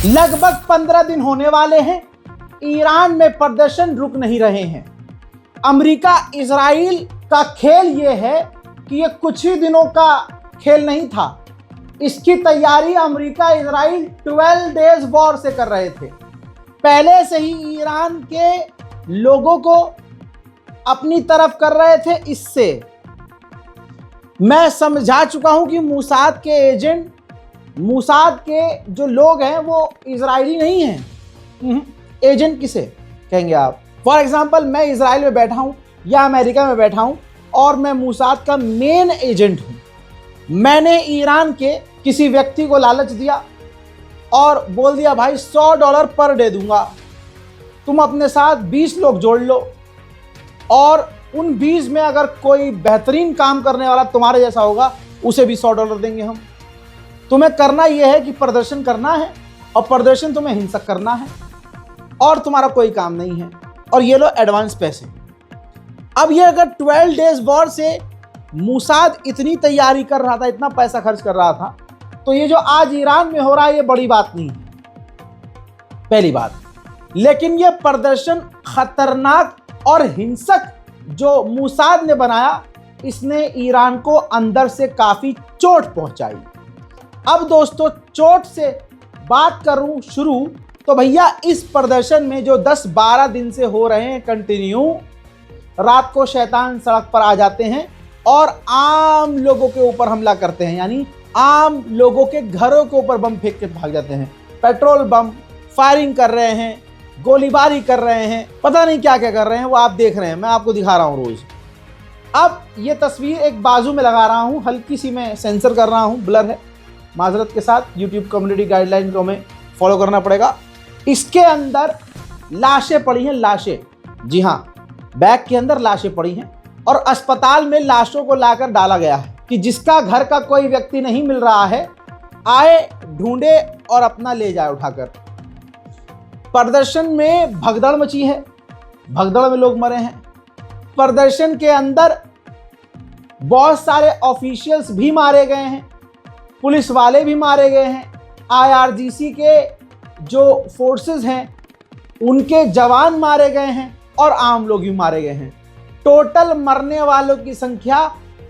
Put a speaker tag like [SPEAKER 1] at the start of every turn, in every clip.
[SPEAKER 1] लगभग 15 दिन होने वाले हैं, ईरान में प्रदर्शन रुक नहीं रहे हैं। अमेरिका इजराइल का खेल ये है कि ये कुछ ही दिनों का खेल नहीं था। इसकी तैयारी अमेरिका इजराइल 12 डेज वॉर से कर रहे थे। पहले से ही ईरान के लोगों को अपनी तरफ कर रहे थे। इससे मैं समझा चुका हूं कि मूसाद के एजेंट, मूसाद के जो लोग हैं वो इजरायली नहीं हैं। एजेंट किसे कहेंगे आप? फॉर एग्जाम्पल, मैं इजराइल में बैठा हूं या अमेरिका में बैठा हूं और मैं मूसाद का मेन एजेंट हूं। मैंने ईरान के किसी व्यक्ति को लालच दिया और बोल दिया भाई $100 पर डे दूंगा, तुम अपने साथ 20 लोग जोड़ लो और उन 20 में अगर कोई बेहतरीन काम करने वाला तुम्हारे जैसा होगा उसे भी $100 देंगे हम। तुम्हें करना यह है कि प्रदर्शन करना है और प्रदर्शन तुम्हें हिंसक करना है और तुम्हारा कोई काम नहीं है, और ये लो एडवांस पैसे। अब ये अगर 12 डेज वॉर से मूसाद इतनी तैयारी कर रहा था, इतना पैसा खर्च कर रहा था, तो ये जो आज ईरान में हो रहा है ये बड़ी बात नहीं है, पहली बात। लेकिन ये प्रदर्शन खतरनाक और हिंसक जो मूसाद ने बनाया, इसने ईरान को अंदर से काफी चोट पहुंचाई। अब दोस्तों, चोट से बात करूं शुरू, तो भैया इस प्रदर्शन में जो 10-12 दिन से हो रहे हैं कंटिन्यू, रात को शैतान सड़क पर आ जाते हैं और आम लोगों के ऊपर हमला करते हैं, यानी आम लोगों के घरों के ऊपर बम फेंक के भाग जाते हैं। पेट्रोल बम फायरिंग कर रहे हैं, गोलीबारी कर रहे हैं, पता नहीं क्या क्या कर रहे हैं, वो आप देख रहे हैं, मैं आपको दिखा रहा हूँ रोज। अब ये तस्वीर एक बाजू में लगा रहा हूँ, हल्की सी मैं सेंसर कर रहा हूँ, ब्लर है, माजरत के साथ। यूट्यूब कम्युनिटी गाइडलाइन को हमें फॉलो करना पड़ेगा। इसके अंदर लाशें पड़ी हैं, लाशें, जी हाँ, बैग के अंदर लाशें पड़ी हैं और अस्पताल में लाशों को लाकर डाला गया है कि जिसका घर का कोई व्यक्ति नहीं मिल रहा है आए, ढूंढे और अपना ले जाए उठाकर। प्रदर्शन में भगदड़ मची है, भगदड़ में लोग मरे हैं। प्रदर्शन के अंदर बहुत सारे ऑफिशियल्स भी मारे गए हैं, पुलिस वाले भी मारे गए हैं, IRGC के जो फोर्सेस हैं उनके जवान मारे गए हैं और आम लोग भी मारे गए हैं। टोटल मरने वालों की संख्या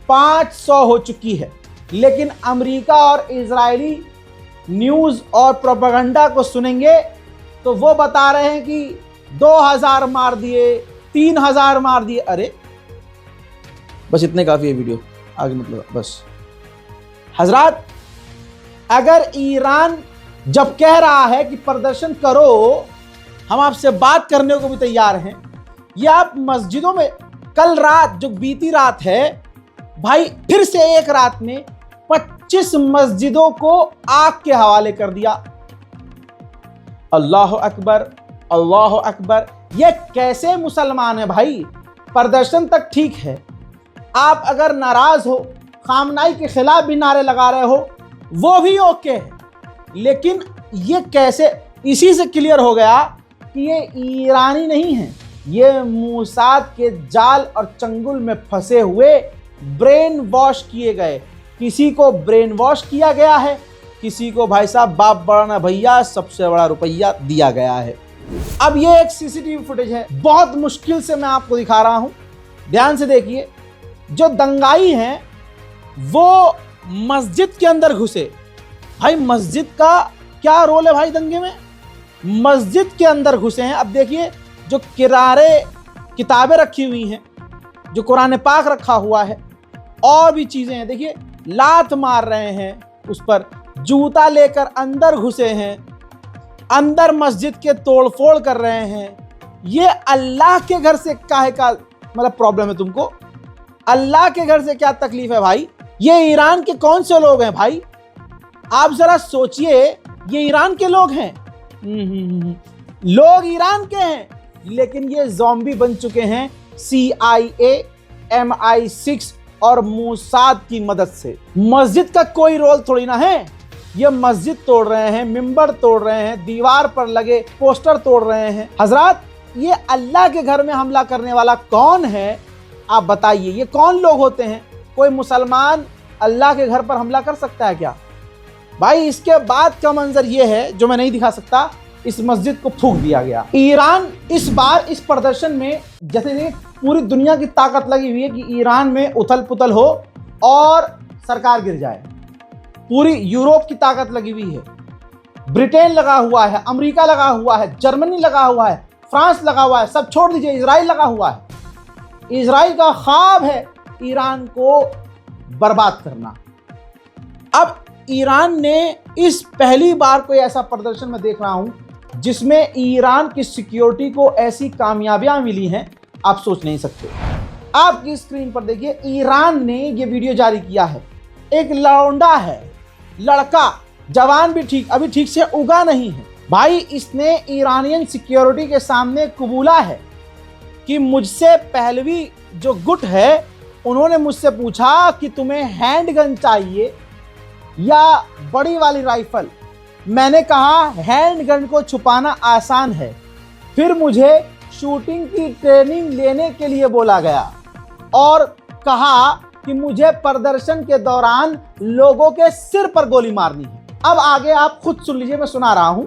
[SPEAKER 1] 500 हो चुकी है। लेकिन अमेरिका और इजरायली न्यूज़ और प्रोपेगेंडा को सुनेंगे तो वो बता रहे हैं कि 2000 मार दिए, 3000 मार दिए। अरे बस इतने काफ़ी है, वीडियो आगे मतलब बस। हजरात, अगर ईरान जब कह रहा है कि प्रदर्शन करो, हम आपसे बात करने को भी तैयार हैं, ये आप मस्जिदों में, कल रात जो बीती रात है भाई, फिर से एक रात में 25 मस्जिदों को आग के हवाले कर दिया। अल्लाह अकबर, अल्लाह अकबर। ये कैसे मुसलमान है भाई? प्रदर्शन तक ठीक है, आप अगर नाराज हो, खामनाई के खिलाफ भी नारे लगा रहे हो, वो भी ओके है, लेकिन ये कैसे? इसी से क्लियर हो गया कि ये ईरानी नहीं है, ये मूसाद के जाल और चंगुल में फंसे हुए, ब्रेन वॉश किए गए। किसी को ब्रेन वॉश किया गया है, किसी को भाई साहब बाप बड़ा ना भैया सबसे बड़ा रुपया दिया गया है। अब ये एक CCTV फुटेज है, बहुत मुश्किल से मैं आपको दिखा रहा हूं, ध्यान से देखिए। जो दंगाई हैं वो मस्जिद के अंदर घुसे। भाई मस्जिद का क्या रोल है भाई दंगे में? मस्जिद के अंदर घुसे हैं। अब देखिए, जो किनारे किताबें रखी हुई हैं, जो कुरान पाक रखा हुआ है, और भी चीजें हैं, देखिए लात मार रहे हैं उस पर, जूता लेकर अंदर घुसे हैं, अंदर मस्जिद के तोड़फोड़ कर रहे हैं। ये अल्लाह के घर से काहे का मतलब प्रॉब्लम है तुमको? अल्लाह के घर से क्या तकलीफ है भाई? ये ईरान के कौन से लोग हैं भाई? आप जरा सोचिए, ये ईरान के लोग हैं। लोग ईरान के हैं, लेकिन ये ज़ॉम्बी बन चुके हैं CIA, MI6 और मूसाद की मदद से। मस्जिद का कोई रोल थोड़ी ना है। ये मस्जिद तोड़ रहे हैं, मिंबर तोड़ रहे हैं, दीवार पर लगे पोस्टर तोड़ रहे हैं। हजरात, ये अल्लाह के घर में हमला करने वाला कौन है? आप बताइए, ये कौन लोग होते हैं? कोई मुसलमान अल्लाह के घर पर हमला कर सकता है क्या? भाई इसके बाद का मंजर ये है जो मैं नहीं दिखा सकता, इस मस्जिद को फूंक दिया गया। ईरान इस बार इस प्रदर्शन में जैसे पूरी दुनिया की ताकत लगी हुई है कि ईरान में उथल पुथल हो और सरकार गिर जाए। पूरी यूरोप की ताकत लगी हुई है, ब्रिटेन लगा हुआ है, अमेरिका लगा हुआ है, जर्मनी लगा हुआ है, फ्रांस लगा हुआ है, सब छोड़ दीजिए, इजराइल लगा हुआ है। इजराइल का ख्वाब है ईरान को बर्बाद करना। अब ईरान ने इस पहली बार कोई ऐसा प्रदर्शन में देख रहा हूं जिसमें ईरान की सिक्योरिटी को ऐसी कामयाबियां मिली हैं, आप सोच नहीं सकते। आपकी स्क्रीन पर देखिए, ईरान ने ये वीडियो जारी किया है। एक लौंडा है, लड़का, जवान भी अभी ठीक से उगा नहीं है। भाई इसने ईरानियन सिक्योरिटी के सामने कबूला है कि मुझसे पहलवी जो गुट है, उन्होंने मुझसे पूछा कि तुम्हें हैंडगन चाहिए या बड़ी वाली राइफल। मैंने कहा हैंडगन को छुपाना आसान है। फिर मुझे शूटिंग की ट्रेनिंग लेने के लिए बोला गया और कहा कि मुझे प्रदर्शन के दौरान लोगों के सिर पर गोली मारनी है। अब आगे आप खुद सुन लीजिए, मैं सुना रहा हूँ।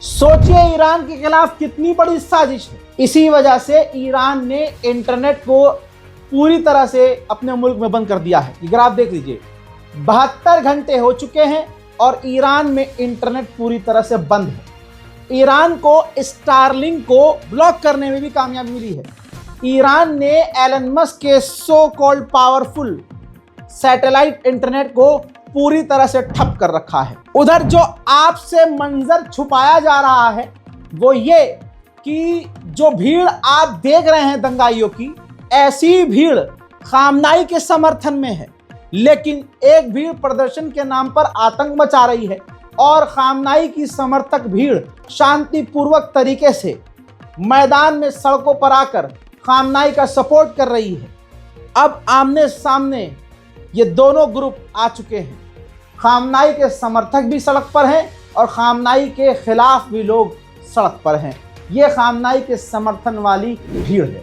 [SPEAKER 1] सोचिए ईरान के खिलाफ कितनी बड़ी साजिश है। इसी वजह से ईरान ने इंटरनेट को पूरी तरह से अपने मुल्क में बंद कर दिया है। ये ग्राफ देख लीजिए, 72 घंटे हो चुके हैं और ईरान में इंटरनेट पूरी तरह से बंद है। ईरान को स्टारलिंक को ब्लॉक करने में भी कामयाबी मिली है। ईरान ने एलन मस्क के so called powerful satellite internet को पूरी तरह से ठप कर रखा है। उधर जो आपसे मंजर छुपाया जा रहा है वो ये कि जो भीड़ आप देख रहे हैं दंगाइयों की, ऐसी भीड़ खामनाई के समर्थन में है, लेकिन एक भीड़ प्रदर्शन के नाम पर आतंक मचा रही है और खामनाई की समर्थक भीड़ शांतिपूर्वक तरीके से मैदान में सड़कों पर आकर खामनाई का सपोर्ट कर रही है। अब आमने सामने ये दोनों ग्रुप आ चुके हैं। खामनाई के समर्थक भी सड़क पर हैं और खामनाई के खिलाफ भी लोग सड़क पर हैं। ये खामनाई के समर्थन वाली भीड़ है।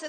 [SPEAKER 2] 3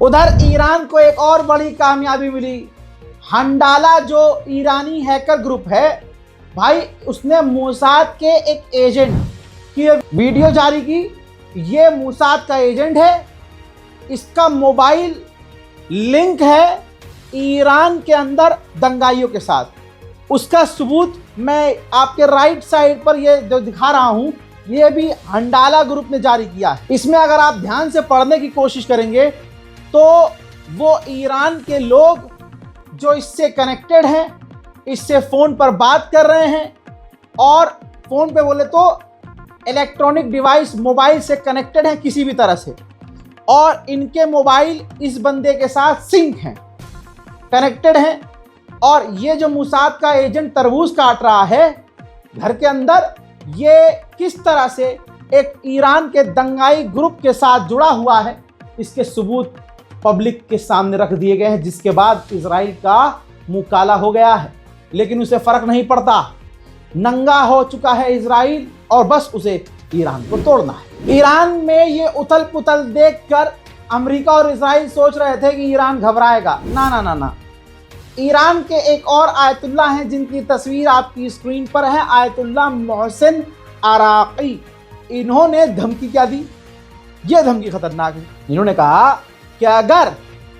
[SPEAKER 1] उधर ईरान को एक और बड़ी कामयाबी मिली। हंडाला जो ईरानी हैकर ग्रुप है, भाई उसने मोसाद के एक एजेंट की वीडियो जारी की। ये मोसाद का एजेंट है, इसका मोबाइल लिंक है ईरान के अंदर दंगाइयों के साथ। उसका सबूत मैं आपके राइट साइड पर ये जो दिखा रहा हूं, ये भी हंडाला ग्रुप ने जारी किया है। इसमें अगर आप ध्यान से पढ़ने की कोशिश करेंगे तो वो ईरान के लोग जो इससे कनेक्टेड हैं, इससे फ़ोन पर बात कर रहे हैं और फ़ोन पे बोले तो इलेक्ट्रॉनिक डिवाइस मोबाइल से कनेक्टेड हैं किसी भी तरह से, और इनके मोबाइल इस बंदे के साथ सिंक हैं, कनेक्टेड हैं। और ये जो मोसाद का एजेंट तरबूज काट रहा है घर के अंदर, ये किस तरह से एक ईरान के दंगाई ग्रुप के साथ जुड़ा हुआ है, इसके सबूत पब्लिक के सामने रख दिए गए हैं। जिसके बाद इजराइल का मुंह काला हो गया है, लेकिन उसे फ़र्क नहीं पड़ता। नंगा हो चुका है इजराइल और बस उसे ईरान को तोड़ना है। ईरान में ये उथल पुथल देखकर अमेरिका और इजराइल सोच रहे थे कि ईरान घबराएगा। ना ना ना ना, ईरान के एक और आयतुल्ला हैं जिनकी तस्वीर आपकी स्क्रीन पर है, आयतुल्ला मोहसिन अराकी। इन्होंने धमकी क्या दी? यह धमकी खतरनाक है। इन्होंने कहा कि अगर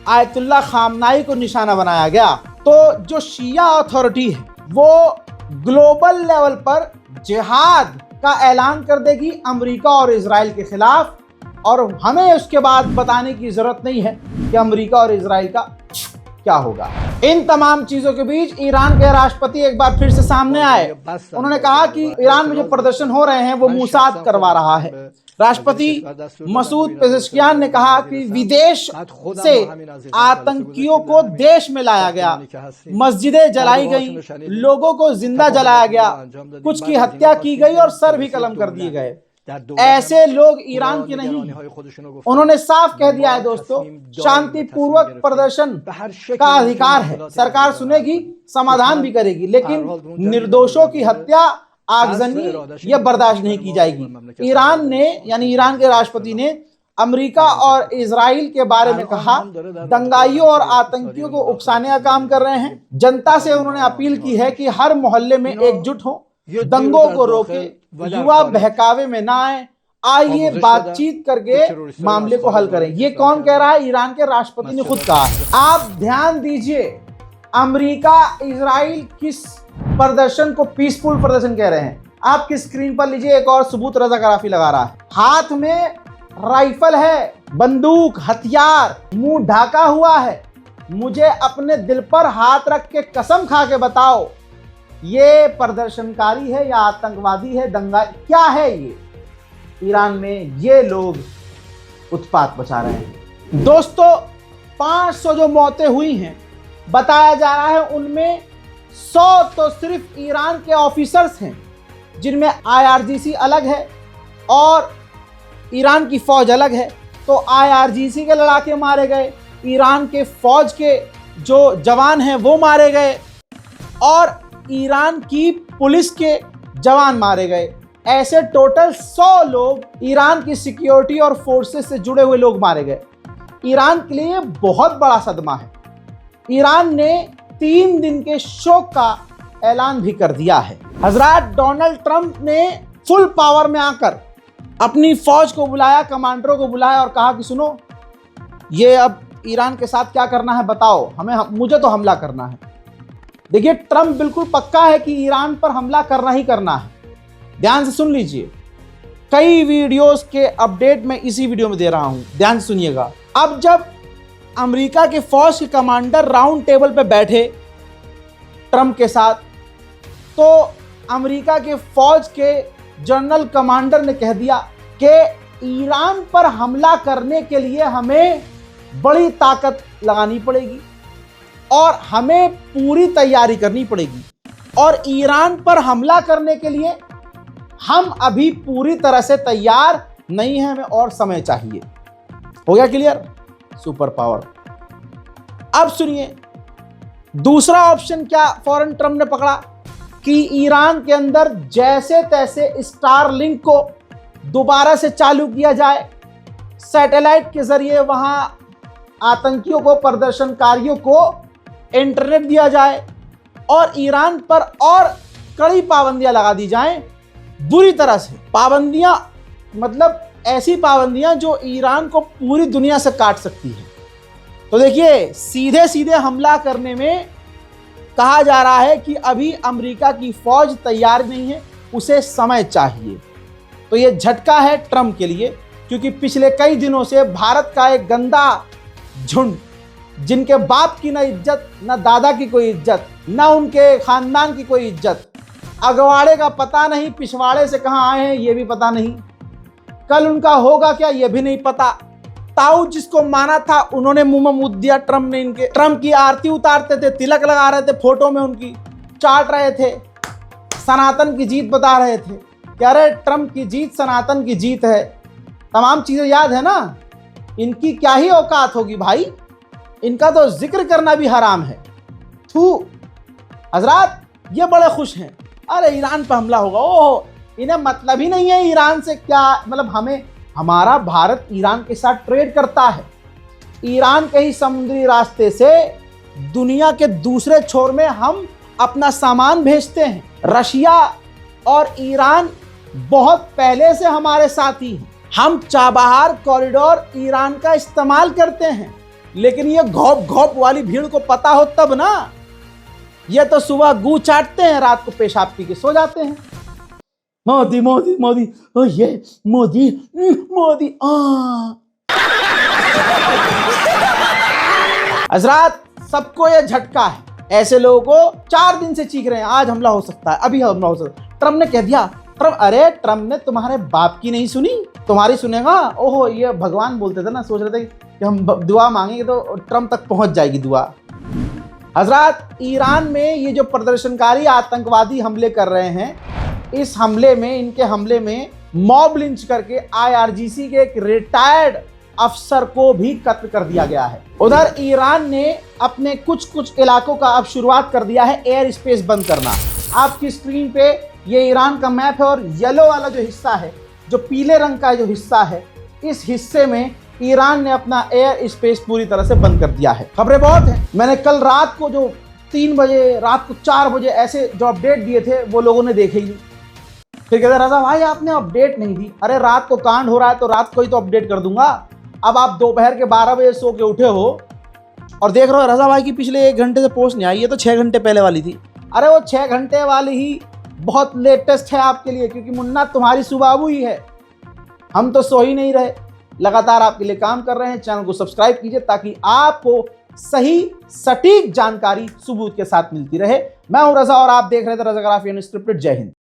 [SPEAKER 1] आयतुल्ला खामनाई को निशाना बनाया गया तो जो शिया अथॉरिटी है वो ग्लोबल लेवल पर जिहाद का ऐलान कर देगी अमेरिका और इजराइल के खिलाफ, और हमें उसके बाद बताने की जरूरत नहीं है कि अमेरिका और इजराइल का क्या होगा। इन तमाम चीजों के बीच ईरान के राष्ट्रपति एक बार फिर से सामने आए। उन्होंने कहा कि ईरान में जो प्रदर्शन हो रहे हैं वो मोसाद करवा रहा है। राष्ट्रपति मसूद पेज़ेश्कियान ने कहा कि विदेश से आतंकियों को देश में लाया गया, मस्जिदें जलाई गई, लोगों को जिंदा जलाया गया, कुछ की हत्या की गई और सर भी कलम कर दिए गए। ऐसे लोग ईरान के नहीं हैं। उन्होंने साफ कह दिया है दोस्तों, शांतिपूर्वक प्रदर्शन का अधिकार है, सरकार सुनेगी, समाधान भी करेगी, लेकिन निर्दोषों की हत्या, आगजनी यह बर्दाश्त नहीं की जाएगी। ईरान ने यानी ईरान के राष्ट्रपति ने अमेरिका और इजराइल के बारे में कहा दंगाइयों और आतंकियों को उकसाने का काम कर रहे हैं। जनता से उन्होंने अपील की है कि हर मोहल्ले में एकजुट हो, दंगों को रोके, युवा बहकावे में ना आए, आइए बातचीत करके मामले को हल करें। ये कौन कह रहा है? ईरान के राष्ट्रपति ने खुद कहा। आप ध्यान दीजिए, अमेरिका इजराइल किस प्रदर्शन को पीसफुल प्रदर्शन कह रहे हैं? आपकी स्क्रीन पर लीजिए एक और सबूत रज़ाकाराफी लगा रहा है। हाथ में राइफल है, बंदूक, हथियार, मुंह ढाका हुआ है। मुझे अपने दिल पर हाथ रख के कसम खा के बताओ, ये प्रदर्शनकारी है या आतंकवादी है, दंगा क्या है? ये ईरान में ये लोग उत्पात मचा रहे हैं। दोस्तों 500 जो मौतें हुई हैं बताया जा रहा है, उनमें 100 तो सिर्फ ईरान के ऑफिसर्स हैं, जिनमें IRGC अलग है और ईरान की फौज अलग है। तो IRGC के लड़ाके मारे गए, ईरान के फौज के जो जवान हैं वो मारे गए, और ईरान की पुलिस के जवान मारे गए। ऐसे टोटल 100 लोग ईरान की सिक्योरिटी और फोर्सेस से जुड़े हुए लोग मारे गए। ईरान के लिए बहुत बड़ा सदमा है। ईरान ने 3 दिन के शोक का ऐलान भी कर दिया है। हजरात, डोनाल्ड ट्रंप ने फुल पावर में आकर अपनी फौज को बुलाया, कमांडरों को बुलाया और कहा कि सुनो, ये अब ईरान के साथ क्या करना है बताओ, मुझे तो हमला करना है। देखिए, ट्रंप बिल्कुल पक्का है कि ईरान पर हमला करना ही करना है। ध्यान से सुन लीजिए, कई वीडियोस के अपडेट मैं इसी वीडियो में दे रहा हूं, ध्यान से सुनिएगा। अब जब अमेरिका के फौज के कमांडर राउंड टेबल पे बैठे ट्रंप के साथ, तो अमेरिका के फौज के जनरल कमांडर ने कह दिया कि ईरान पर हमला करने के लिए हमें बड़ी ताकत लगानी पड़ेगी और हमें पूरी तैयारी करनी पड़ेगी, और ईरान पर हमला करने के लिए हम अभी पूरी तरह से तैयार नहीं हैं, हमें और समय चाहिए। हो गया क्लियर? Super power. अब सुनिए, दूसरा ऑप्शन क्या फौरन ट्रंप ने पकड़ा कि ईरान के अंदर जैसे तैसे स्टारलिंक को दोबारा से चालू किया जाए, सैटेलाइट के जरिए वहां आतंकियों को, प्रदर्शनकारियों को इंटरनेट दिया जाए और ईरान पर और कड़ी पाबंदियां लगा दी जाएं, बुरी तरह से पाबंदियां, मतलब ऐसी पाबंदियां जो ईरान को पूरी दुनिया से काट सकती है। तो देखिए, सीधे सीधे हमला करने में कहा जा रहा है कि अभी अमेरिका की फौज तैयार नहीं है, उसे समय चाहिए। तो ये झटका है ट्रंप के लिए, क्योंकि पिछले कई दिनों से भारत का एक गंदा झुंड, जिनके बाप की ना इज्जत, ना दादा की कोई इज्जत, ना उनके खानदान की कोई इज्जत, अगवाड़े का पता नहीं, पिछवाड़े से कहाँ आए हैं ये भी पता नहीं, कल उनका होगा क्या ये भी नहीं पता। ताऊ जिसको माना था उन्होंने मुंह में मुद्द दिया ट्रंप ने। इनके ट्रंप की आरती उतारते थे, तिलक लगा रहे थे, फोटो में उनकी चाट रहे थे, सनातन की जीत बता रहे थे। कह रहे ट्रंप की जीत सनातन की जीत है। तमाम चीजें याद है ना। इनकी क्या ही औकात होगी भाई, इनका तो जिक्र करना भी हराम है। थू। हजरात, ये बड़े खुश हैं, अरे ईरान पर हमला होगा। ओह, इन्हें मतलब ही नहीं है ईरान से क्या, मतलब हमारा भारत ईरान के साथ ट्रेड करता है। ईरान के ही समुद्री रास्ते से दुनिया के दूसरे छोर में हम अपना सामान भेजते हैं। रशिया और ईरान बहुत पहले से हमारे साथी हैं। हम चाबहार कॉरिडोर ईरान का इस्तेमाल करते हैं, लेकिन ये घोप घोप वाली भीड़ को पता हो तब ना। ये तो सुबह गू चाटते हैं, रात को पेशाब पी के सो जाते हैं। मोदी मोदी मोदी, ओ ये मोदी मोदी। हजरात, सबको ये झटका है। ऐसे लोगों को 4 दिन से चीख रहे हैं आज हमला हो सकता है, अभी हमला हो सकता है। ट्रम्प ने कह दिया। अरे ट्रम्प ने तुम्हारे बाप की नहीं सुनी, तुम्हारी सुनेगा। ओहो, ये भगवान बोलते थे ना, सोच रहे थे कि हम दुआ मांगेंगे तो ट्रम्प तक पहुंच जाएगी दुआ। हजरात, ईरान में ये जो प्रदर्शनकारी आतंकवादी हमले कर रहे हैं, इस हमले में, इनके हमले में मॉब लिंच करके IRGC के एक रिटायर्ड अफसर को भी कत्ल कर दिया गया है। उधर ईरान ने अपने कुछ इलाकों का अब शुरुआत कर दिया है एयर स्पेस बंद करना। आपकी स्क्रीन पे ये ईरान का मैप है और येलो वाला जो हिस्सा है, जो पीले रंग का जो हिस्सा है, इस हिस्से में ईरान ने अपना एयर स्पेस पूरी तरह से बंद कर दिया है। खबरें बहुत हैं। मैंने कल रात को जो 3 बजे, रात को 4 बजे ऐसे जो अपडेट दिए थे वो लोगों ने देखे ही नहीं। फिर कहते रजा भाई आपने अपडेट नहीं दी। अरे रात को कांड हो रहा है तो रात को ही तो अपडेट कर दूंगा। अब आप दोपहर के 12 बजे सो के उठे हो और देख रहे हो रजा भाई की पिछले 1 घंटे से पोस्ट नहीं आई, ये तो 6 घंटे पहले वाली थी। अरे वो 6 घंटे वाली ही बहुत लेटेस्ट है आपके लिए, क्योंकि मुन्ना तुम्हारी सुबाबू ही है। हम तो सो ही नहीं रहे, लगातार आपके लिए काम कर रहे हैं। चैनल को सब्सक्राइब कीजिए ताकि आपको सही सटीक जानकारी सबूत के साथ मिलती रहे। मैं हूं रजा और आप देख रहे थे रजाग्राफी अनस्क्रिप्टेड। जय हिंद।